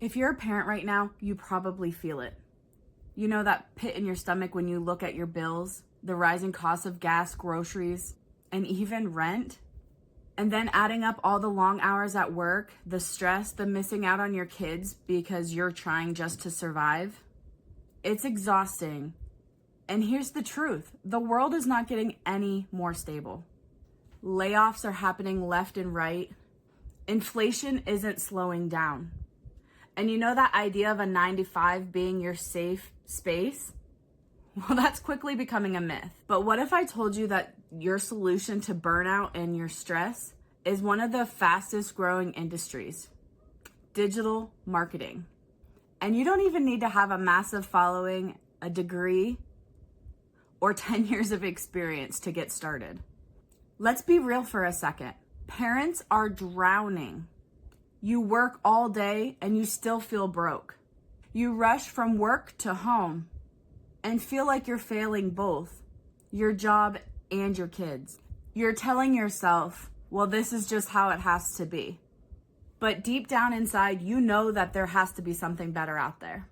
If you're a parent right now, you probably feel it. You know that pit in your stomach when you look at your bills, the rising costs of gas, groceries, and even rent? And then adding up all the long hours at work, the stress, the missing out on your kids because you're trying just to survive. It's exhausting. And here's the truth. The world is not getting any more stable. Layoffs are happening left and right. Inflation isn't slowing down. And you know that idea of a 9 to 5 being your safe space? Well, that's quickly becoming a myth. But what if I told you that your solution to burnout and your stress is one of the fastest growing industries? Digital marketing. And you don't even need to have a massive following, a degree, or 10 years of experience to get started. Let's be real for a second. Parents are drowning. You work all day and you still feel broke. You rush from work to home and feel like you're failing both your job and your kids. You're telling yourself, well, this is just how it has to be. But deep down inside, you know that there has to be something better out there.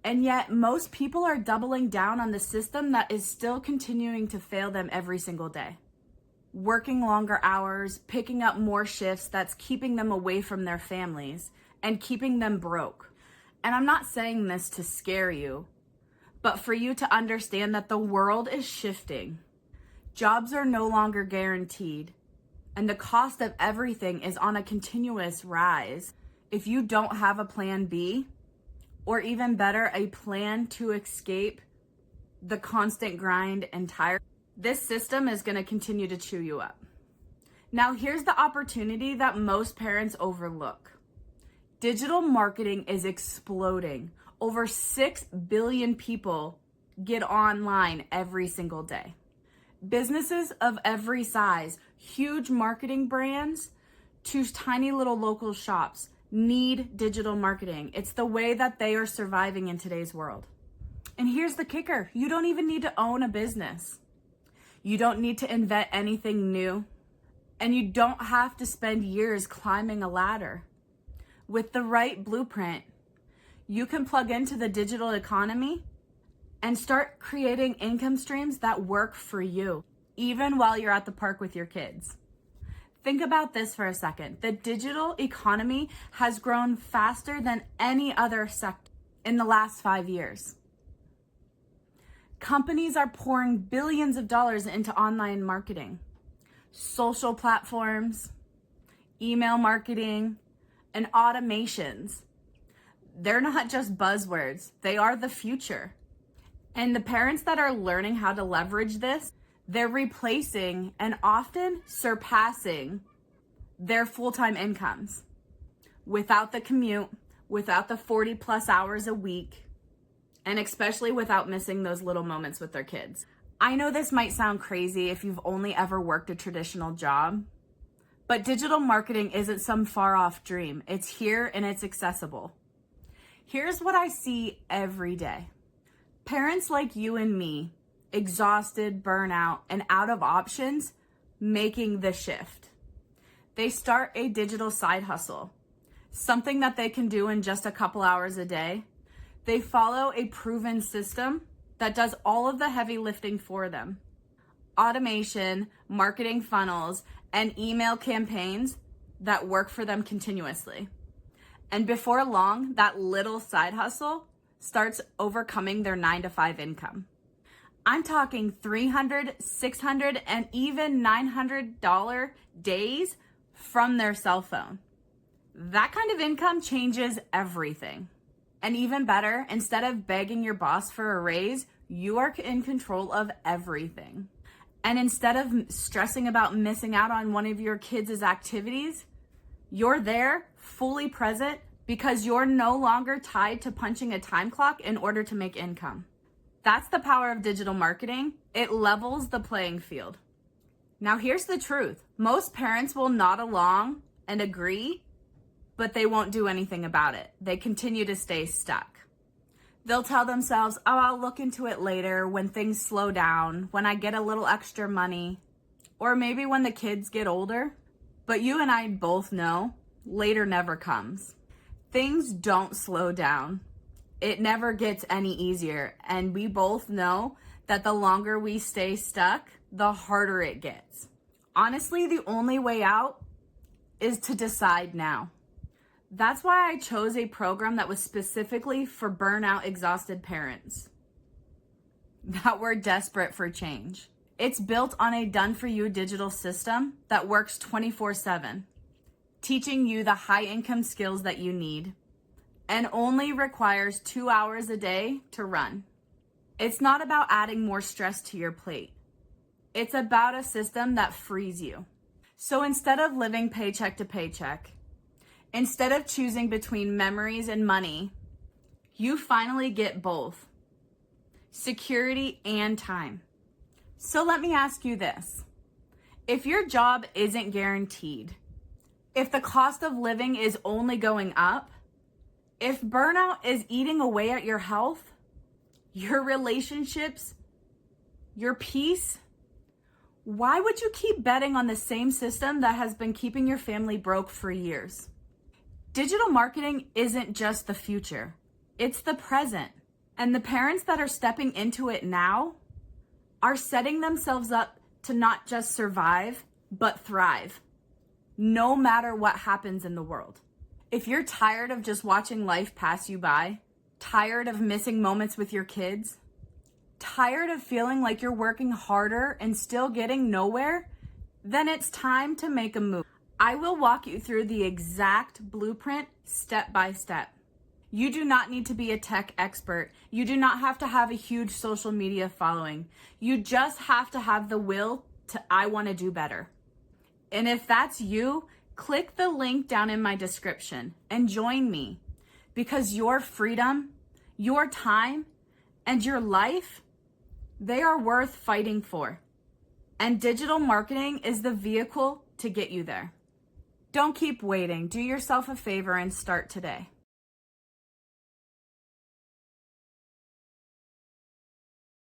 And yet most people are doubling down on the system that is still continuing to fail them every single day. Working longer hours, picking up more shifts that's keeping them away from their families and keeping them broke. And I'm not saying this to scare you, but for you to understand that the world is shifting. Jobs are no longer guaranteed, and the cost of everything is on a continuous rise. If you don't have a plan B, or even better, a plan to escape the constant grind and tire, this system is going to continue to chew you up. Now, here's the opportunity that most parents overlook. Digital marketing is exploding. Over 6 billion people get online every single day. Businesses of every size, huge marketing brands to tiny little local shops, need digital marketing. It's the way that they are surviving in today's world. And here's the kicker. You don't even need to own a business. You don't need to invent anything new. And you don't have to spend years climbing a ladder. With the right blueprint, you can plug into the digital economy and start creating income streams that work for you, even while you're at the park with your kids. Think about this for a second. The digital economy has grown faster than any other sector in the last 5 years. Companies are pouring billions of dollars into online marketing, social platforms, email marketing, and automations. They're not just buzzwords, they are the future. And the parents that are learning how to leverage this, they're replacing and often surpassing their full-time incomes without the commute, without the 40 plus hours a week, and especially without missing those little moments with their kids. I know this might sound crazy if you've only ever worked a traditional job, but digital marketing isn't some far off dream. It's here and it's accessible. Here's what I see every day. Parents like you and me, exhausted, burnout, and out of options, making the shift. They start a digital side hustle, something that they can do in just a couple hours a day. They follow a proven system that does all of the heavy lifting for them. Automation, marketing funnels, and email campaigns that work for them continuously. And before long, that little side hustle starts overcoming their 9 to 5 income. I'm talking $300, $600, and even $900 days from their cell phone. That kind of income changes everything. And even better, instead of begging your boss for a raise, you are in control of everything. And instead of stressing about missing out on one of your kids' activities, you're there, fully present, because you're no longer tied to punching a time clock in order to make income. That's the power of digital marketing. It levels the playing field. Now here's the truth. Most parents will nod along and agree, but they won't do anything about it. They continue to stay stuck. They'll tell themselves, oh, I'll look into it later when things slow down, when I get a little extra money, or maybe when the kids get older. But you and I both know later never comes. Things don't slow down. It never gets any easier. And we both know that the longer we stay stuck, the harder it gets. Honestly, the only way out is to decide now. That's why I chose a program that was specifically for burnout, exhausted parents that were desperate for change. It's built on a done-for-you digital system that works 24/7, teaching you the high-income skills that you need, and only requires 2 hours a day to run. It's not about adding more stress to your plate. It's about a system that frees you. So instead of living paycheck to paycheck, instead of choosing between memories and money, you finally get both, security and time. So let me ask you this. If your job isn't guaranteed, if the cost of living is only going up, if burnout is eating away at your health, your relationships, your peace, why would you keep betting on the same system that has been keeping your family broke for years? Digital marketing isn't just the future, it's the present. And the parents that are stepping into it now are setting themselves up to not just survive, but thrive, no matter what happens in the world. If you're tired of just watching life pass you by, tired of missing moments with your kids, tired of feeling like you're working harder and still getting nowhere, then it's time to make a move. I will walk you through the exact blueprint step by step. You do not need to be a tech expert. You do not have to have a huge social media following. You just have to have the will to, I want to do better. And if that's you, click the link down in my description and join me, because your freedom, your time, and your life, they are worth fighting for. And digital marketing is the vehicle to get you there. Don't keep waiting. Do yourself a favor and start today.